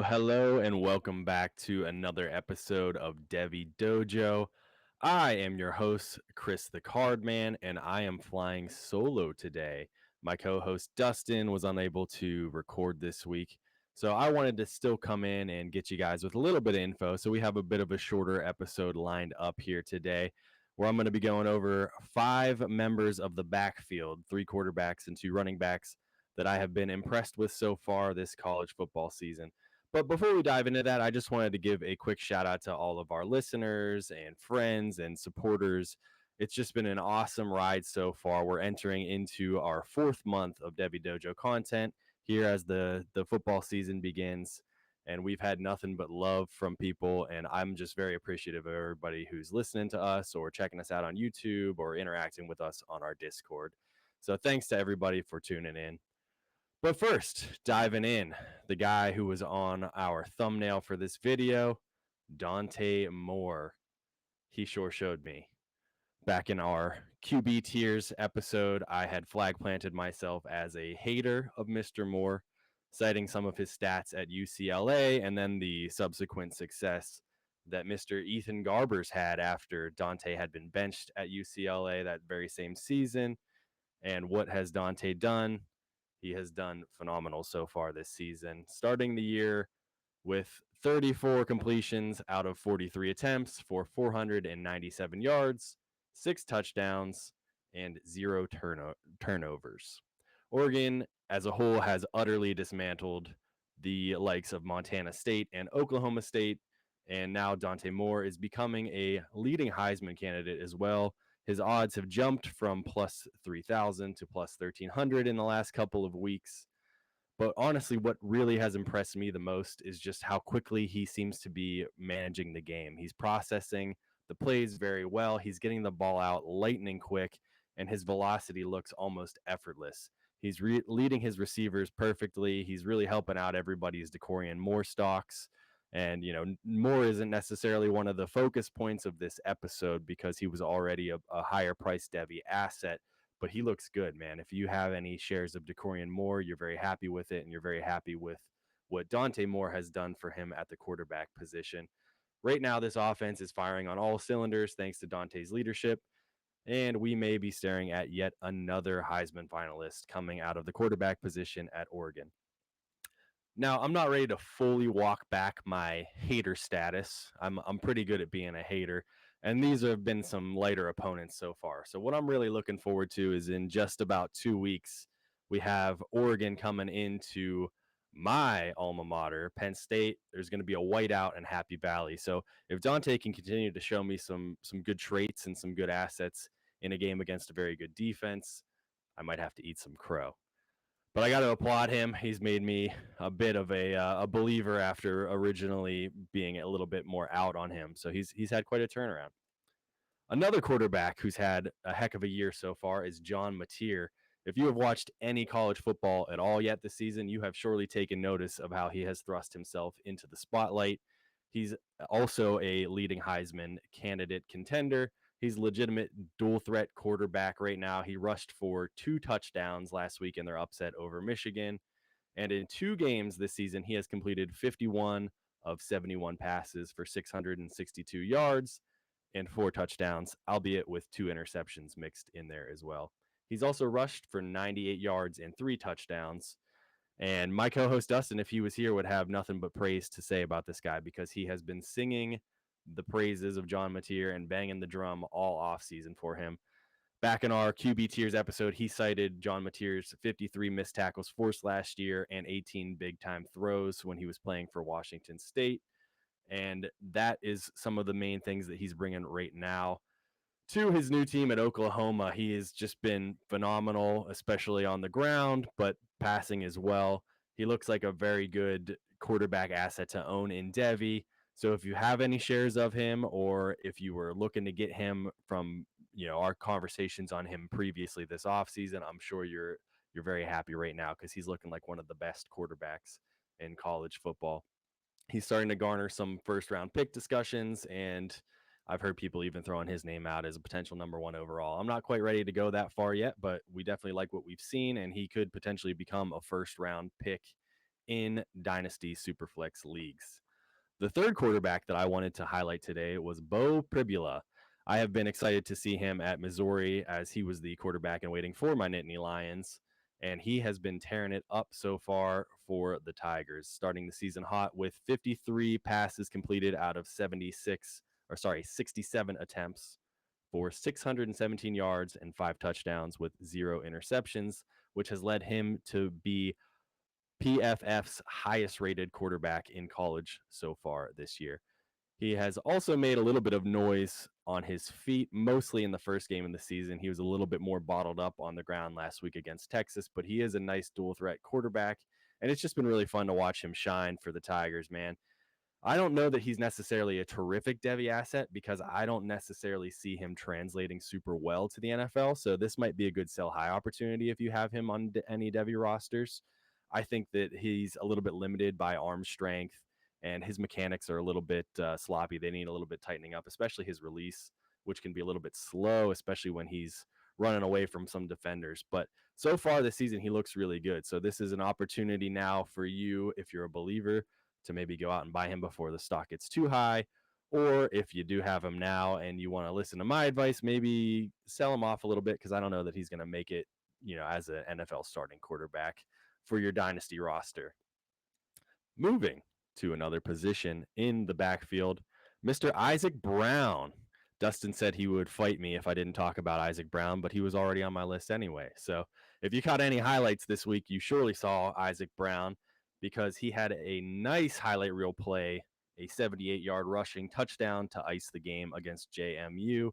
Hello, and welcome back to another episode of Devy Dojo. I am your host, Chris the Cardman, and I am flying solo today. My co-host Dustin was unable to record this week, so I wanted to still come in and get you guys with a little bit of info. So we have a bit of a shorter episode lined up here today, where I'm going to be going over 5 members of the backfield, 3 quarterbacks and 2 running backs, that I have been impressed with so far this college football season. But before we dive into that, I just wanted to give a quick shout out to all of our listeners and friends and supporters. It's just been an awesome ride so far. We're entering into our 4th month of Devy Dojo content here as the football season begins. And we've had nothing but love from people. And I'm just very appreciative of everybody who's listening to us or checking us out on YouTube or interacting with us on our Discord. So thanks to everybody for tuning in. But first, diving in, the guy who was on our thumbnail for this video, Dante Moore. He sure showed me. Back in our QB tiers episode, I had flag planted myself as a hater of Mr. Moore, citing some of his stats at UCLA and then the subsequent success that Mr. Ethan Garbers had after Dante had been benched at UCLA that very same season. And what has Dante done? He has done phenomenal so far this season, starting the year with 34 completions out of 43 attempts for 497 yards, 6 touchdowns, and 0 turnovers. Oregon as a whole has utterly dismantled the likes of Montana State and Oklahoma State, and now Dante Moore is becoming a leading Heisman candidate as well. His odds have jumped from plus 3,000 to plus 1,300 in the last couple of weeks. But honestly, what really has impressed me the most is just how quickly he seems to be managing the game. He's processing the plays very well. He's getting the ball out lightning quick, and his velocity looks almost effortless. He's leading his receivers perfectly. He's really helping out everybody's Decorian Moore stocks. And, Moore isn't necessarily one of the focus points of this episode because he was already a higher price Devy asset, but he looks good, man. If you have any shares of Decorian Moore, you're very happy with it, and you're very happy with what Dante Moore has done for him at the quarterback position. Right now, this offense is firing on all cylinders thanks to Dante's leadership, and we may be staring at yet another Heisman finalist coming out of the quarterback position at Oregon. Now, I'm not ready to fully walk back my hater status. I'm pretty good at being a hater, and these have been some lighter opponents so far. So what I'm really looking forward to is in just about 2 weeks, we have Oregon coming into my alma mater, Penn State. There's going to be a whiteout in Happy Valley. So if Dante can continue to show me some good traits and some good assets in a game against a very good defense, I might have to eat some crow. But I got to applaud him. He's made me a bit of a believer after originally being a little bit more out on him. So he's had quite a turnaround. Another quarterback who's had a heck of a year so far is John Mateer. If you have watched any college football at all yet this season, you have surely taken notice of how he has thrust himself into the spotlight. He's also a leading Heisman candidate contender. He's a legitimate dual threat quarterback right now. He rushed for 2 touchdowns last week in their upset over Michigan. And in 2 games this season, he has completed 51 of 71 passes for 662 yards and 4 touchdowns, albeit with 2 interceptions mixed in there as well. He's also rushed for 98 yards and 3 touchdowns. And my co-host Dustin, if he was here, would have nothing but praise to say about this guy because he has been singing the praises of John Mateer and banging the drum all offseason for him. Back in our QB tiers episode, he cited John Mateer's 53 missed tackles forced last year and 18 big-time throws when he was playing for Washington State. And that is some of the main things that he's bringing right now. to his new team at Oklahoma. He has just been phenomenal, especially on the ground, but passing as well. He looks like a very good quarterback asset to own in Devy. So if you have any shares of him, or if you were looking to get him from our conversations on him previously this offseason, I'm sure you're very happy right now because he's looking like one of the best quarterbacks in college football. He's starting to garner some first round pick discussions, and I've heard people even throwing his name out as a potential number one overall. I'm not quite ready to go that far yet, but we definitely like what we've seen, and he could potentially become a first round pick in Dynasty Superflex leagues. The third quarterback that I wanted to highlight today was Beau Pribula. I have been excited to see him at Missouri as he was the quarterback in waiting for my Nittany Lions, and he has been tearing it up so far for the Tigers, starting the season hot with 53 passes completed out of 67 attempts for 617 yards and 5 touchdowns with 0 interceptions, which has led him to be PFF's highest rated quarterback in college so far this year. He has also made a little bit of noise on his feet, mostly in the first game of the season. He was a little bit more bottled up on the ground last week against Texas, but he is a nice dual threat quarterback, and it's just been really fun to watch him shine for the Tigers, man. I don't know that he's necessarily a terrific Devy asset because I don't necessarily see him translating super well to the NFL. So this might be a good sell high opportunity if you have him on any Devy rosters. I think that he's a little bit limited by arm strength and his mechanics are a little bit sloppy. They need a little bit tightening up, especially his release, which can be a little bit slow, especially when he's running away from some defenders. But so far this season, he looks really good. So this is an opportunity now for you, if you're a believer, to maybe go out and buy him before the stock gets too high. Or if you do have him now and you want to listen to my advice, maybe sell him off a little bit because I don't know that he's going to make it, as an NFL starting quarterback for your dynasty roster. Moving to another position in the backfield, Mr. Isaac Brown. Dustin said he would fight me if I didn't talk about Isaac Brown, but he was already on my list anyway. So if you caught any highlights this week, you surely saw Isaac Brown because he had a nice highlight reel play, a 78-yard rushing touchdown to ice the game against JMU.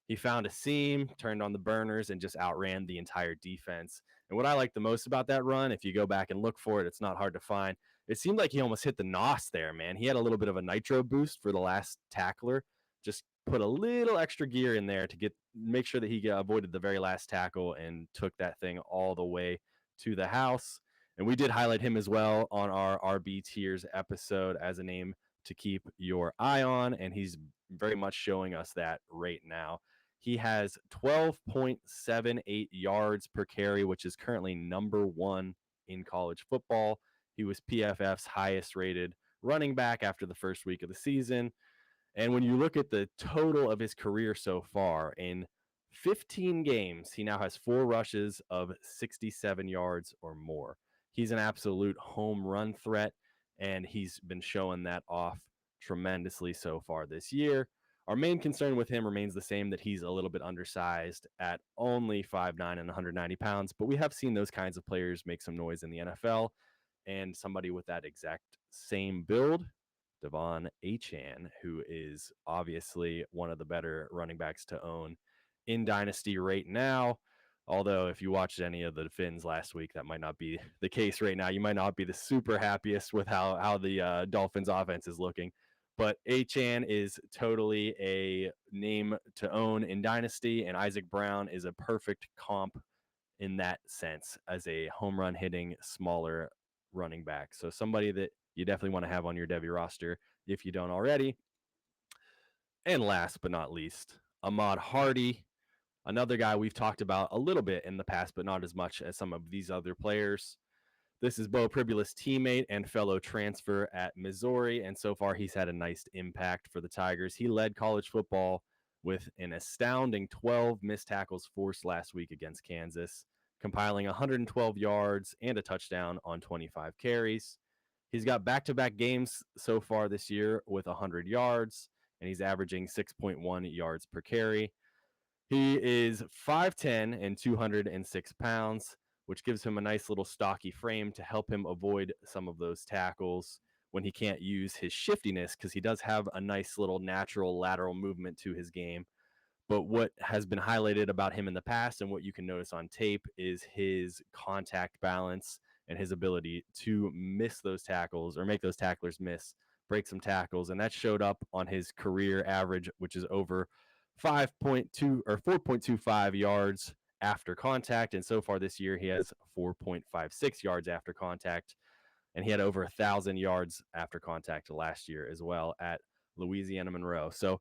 He found a seam, turned on the burners, and just outran the entire defense. And what I like the most about that run, if you go back and look for it, it's not hard to find. It seemed like he almost hit the nos there, man. He had a little bit of a nitro boost for the last tackler. Just put a little extra gear in there to make sure that he avoided the very last tackle and took that thing all the way to the house. And we did highlight him as well on our RB tiers episode as a name to keep your eye on, and he's very much showing us that right now. He has 12.78 yards per carry, which is currently number one in college football. He was PFF's highest rated running back after the first week of the season. And when you look at the total of his career so far, in 15 games, he now has 4 rushes of 67 yards or more. He's an absolute home run threat, and he's been showing that off tremendously so far this year. Our main concern with him remains the same, that he's a little bit undersized at only 5'9" and 190 pounds, but we have seen those kinds of players make some noise in the NFL, and somebody with that exact same build, Devon Achane, who is obviously one of the better running backs to own in Dynasty right now. Although if you watched any of the Finns last week, that might not be the case right now. You might not be the super happiest with how the Dolphins offense is looking. But Achane is totally a name to own in Dynasty, and Isaac Brown is a perfect comp in that sense as a home run hitting smaller running back. So somebody that you definitely want to have on your Devy roster if you don't already. And last but not least, Ahmad Hardy, another guy we've talked about a little bit in the past, but not as much as some of these other players. This is Beau Pribula's teammate and fellow transfer at Missouri, and so far he's had a nice impact for the Tigers. He led college football with an astounding 12 missed tackles forced last week against Kansas, compiling 112 yards and a touchdown on 25 carries. He's got back-to-back games so far this year with 100 yards, and he's averaging 6.1 yards per carry. He is 5'10" and 206 pounds, which gives him a nice little stocky frame to help him avoid some of those tackles when he can't use his shiftiness, because he does have a nice little natural lateral movement to his game. But what has been highlighted about him in the past and what you can notice on tape is his contact balance and his ability to miss those tackles or make those tacklers miss, break some tackles. And that showed up on his career average, which is over 5.2 or 4.25 yards after contact. And so far this year, he has 4.56 yards after contact. And he had over 1,000 yards after contact last year as well at Louisiana Monroe. So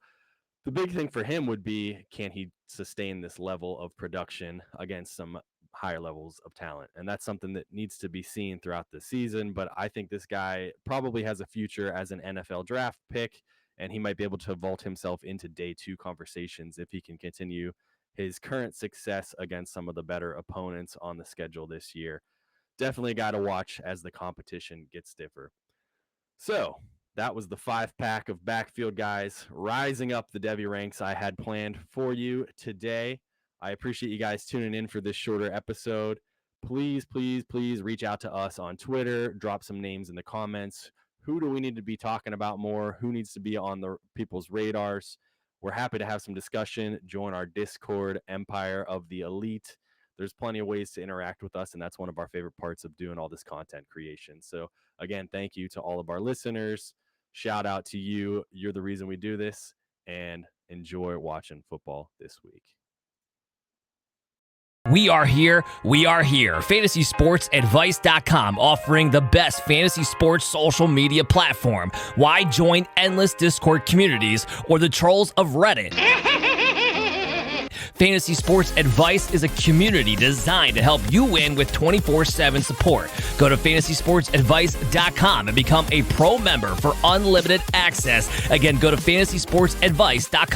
the big thing for him would be, can he sustain this level of production against some higher levels of talent? And that's something that needs to be seen throughout the season. But I think this guy probably has a future as an NFL draft pick, and he might be able to vault himself into day 2 conversations if he can continue his current success against some of the better opponents on the schedule this year. Definitely a guy to watch as the competition gets stiffer. So that was the 5-pack of backfield guys rising up the Devy ranks I had planned for you today. I appreciate you guys tuning in for this shorter episode. Please, please, please reach out to us on Twitter. Drop some names in the comments. Who do we need to be talking about more? Who needs to be on the people's radars? We're happy to have some discussion. Join our Discord, Empire of the Elite. There's plenty of ways to interact with us, and that's one of our favorite parts of doing all this content creation. So again, thank you to all of our listeners. Shout out to you. You're the reason we do this, and enjoy watching football this week. We are here. FantasySportsAdvice.com, offering the best fantasy sports social media platform. Why join endless Discord communities or the trolls of Reddit? Fantasy Sports Advice is a community designed to help you win with 24/7 support. Go to FantasySportsAdvice.com and become a pro member for unlimited access. Again, go to FantasySportsAdvice.com.